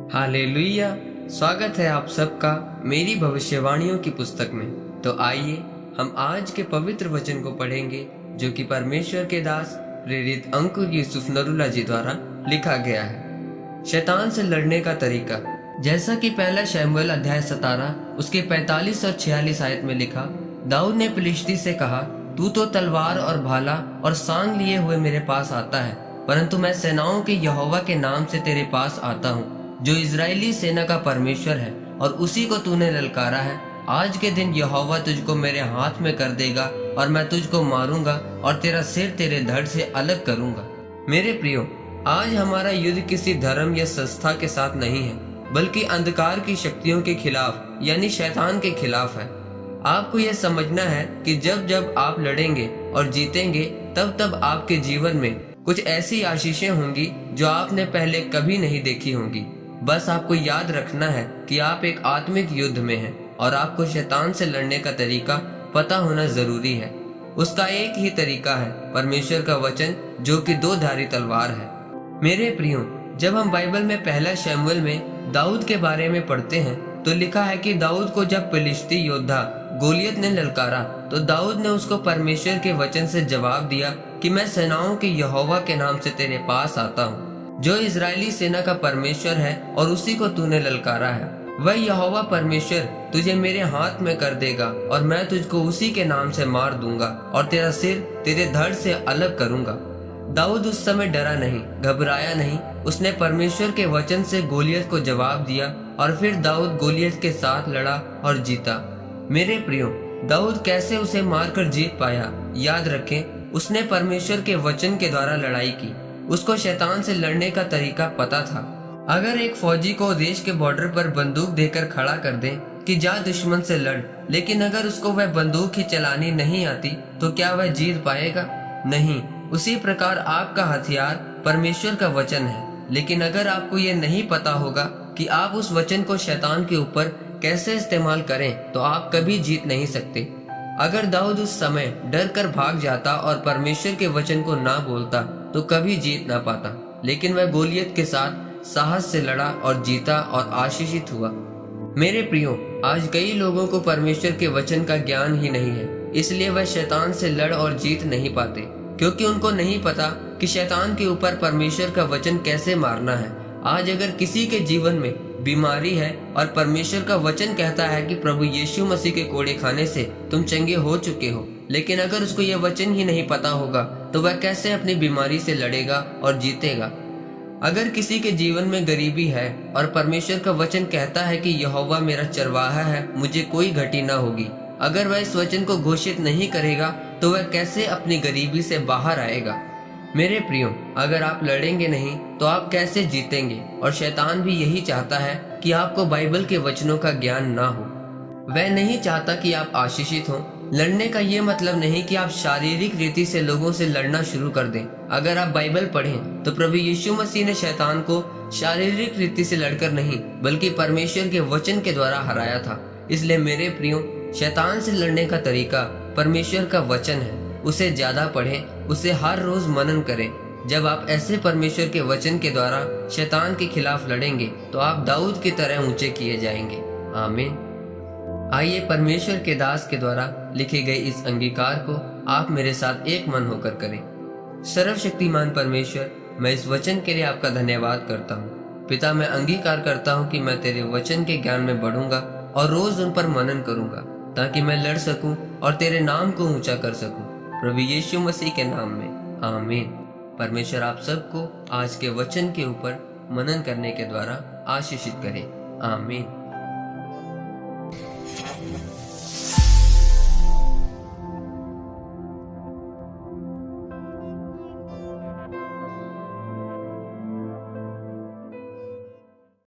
Hallelujah. स्वागत है आप सबका मेरी भविष्यवाणियों की पुस्तक में। तो आइए हम आज के पवित्र वचन को पढ़ेंगे जो कि परमेश्वर के दास प्रेरित अंकुर यूसुफ नरूला जी द्वारा लिखा गया है। शैतान से लड़ने का तरीका। जैसा कि पहला शमूएल अध्याय 17 उसके 45 और 46 आयत में लिखा, दाऊद ने फिलिस्ती से कहा, तू तो तलवार और भाला और सांग लिए हुए मेरे पास आता है, परंतु मैं सेनाओं के यहोवा के नाम से तेरे पास आता हूँ, जो इजरायली सेना का परमेश्वर है, और उसी को तूने ललकारा है। आज के दिन यहोवा तुझको मेरे हाथ में कर देगा और मैं तुझको मारूंगा और तेरा सिर तेरे धड़ से अलग करूंगा। मेरे प्रियो, आज हमारा युद्ध किसी धर्म या संस्था के साथ नहीं है, बल्कि अंधकार की शक्तियों के खिलाफ यानी शैतान के खिलाफ है। आपको यह समझना है कि जब जब आप लड़ेंगे और जीतेंगे, तब तब आपके जीवन में कुछ ऐसी आशीषें होंगी जो आपने पहले कभी नहीं देखी होंगी। बस आपको याद रखना है कि आप एक आत्मिक युद्ध में हैं और आपको शैतान से लड़ने का तरीका पता होना जरूरी है। उसका एक ही तरीका है, परमेश्वर का वचन जो कि दो धारी तलवार है। मेरे प्रियो, जब हम बाइबल में पहला शमूएल में दाऊद के बारे में पढ़ते हैं तो लिखा है कि दाऊद को जब फिलिस्ती योद्धा गोलियत ने ललकारा तो दाऊद ने उसको परमेश्वर के वचन से जवाब दिया कि मैं सेनाओं के यहोवा के नाम से तेरे पास आता हूँ, जो इजरायली सेना का परमेश्वर है, और उसी को तूने ललकारा है। वह यहोवा परमेश्वर तुझे मेरे हाथ में कर देगा और मैं तुझको उसी के नाम से मार दूंगा और तेरा सिर तेरे धड़ से अलग करूंगा। दाऊद उस समय डरा नहीं, घबराया नहीं। उसने परमेश्वर के वचन से गोलियत को जवाब दिया और फिर दाऊद गोलियत के साथ लड़ा और जीता। मेरे प्रियो, दाऊद कैसे उसे मारकर जीत पाया? याद रखें, उसने परमेश्वर के वचन के द्वारा लड़ाई की। उसको शैतान से लड़ने का तरीका पता था। अगर एक फौजी को देश के बॉर्डर पर बंदूक देकर खड़ा कर दें कि जा दुश्मन से लड़, लेकिन अगर उसको वह बंदूक ही चलानी नहीं आती तो क्या वह जीत पाएगा? नहीं। उसी प्रकार आपका हथियार परमेश्वर का वचन है, लेकिन अगर आपको ये नहीं पता होगा कि आप उस वचन को शैतान के ऊपर कैसे इस्तेमाल करें तो आप कभी जीत नहीं सकते। अगर दाऊद उस समय डर कर भाग जाता और परमेश्वर के वचन को ना बोलता तो कभी जीत ना पाता, लेकिन वह गोलियत के साथ साहस से लड़ा और जीता और आशीषित हुआ। मेरे प्रियो, आज कई लोगों को परमेश्वर के वचन का ज्ञान ही नहीं है, इसलिए वह शैतान से लड़ और जीत नहीं पाते, क्योंकि उनको नहीं पता कि शैतान के ऊपर परमेश्वर का वचन कैसे मारना है। आज अगर किसी के जीवन में बीमारी है और परमेश्वर का वचन कहता है कि प्रभु यीशु मसीह के कोड़े खाने से तुम चंगे हो चुके हो, लेकिन अगर उसको यह वचन ही नहीं पता होगा तो वह कैसे अपनी बीमारी से लड़ेगा और जीतेगा। अगर किसी के जीवन में गरीबी है और परमेश्वर का वचन कहता है कि यहोवा मेरा चरवाहा है, मुझे कोई घटी ना होगी, अगर वह इस वचन को घोषित नहीं करेगा तो वह कैसे अपनी गरीबी से बाहर आएगा? मेरे प्रियो, अगर आप लड़ेंगे नहीं तो आप कैसे जीतेंगे? और शैतान भी यही चाहता है कि आपको बाइबल के वचनों का ज्ञान ना हो। वह नहीं चाहता कि आप आशीषित हों। लड़ने का ये मतलब नहीं कि आप शारीरिक रीति से लोगों से लड़ना शुरू कर दें। अगर आप बाइबल पढ़ें तो प्रभु यीशु मसीह ने शैतान को शारीरिक रीति से लड़कर नहीं, बल्कि परमेश्वर के वचन के द्वारा हराया था। इसलिए मेरे प्रियो, शैतान से लड़ने का तरीका परमेश्वर का वचन है। उसे ज्यादा पढ़ें, उसे हर रोज मनन करें। जब आप ऐसे परमेश्वर के वचन के द्वारा शैतान के खिलाफ लड़ेंगे तो आप दाऊद की तरह ऊंचे किए जाएंगे। आमीन। आइए परमेश्वर के दास के द्वारा लिखे गए इस अंगीकार को आप मेरे साथ एक मन होकर करें। सर्वशक्तिमान परमेश्वर, मैं इस वचन के लिए आपका धन्यवाद करता हूँ। पिता, मैं अंगीकार करता हूँ कि मैं तेरे वचन के ज्ञान में बढ़ूंगा और रोज उन पर मनन करूंगा, ताकि मैं लड़ सकूं और तेरे नाम को ऊंचा कर सकूं, प्रभु यीशु मसीह के नाम में। आमीन। परमेश्वर आप सबको आज के वचन के ऊपर मनन करने के द्वारा आशीषित करे। आमीन।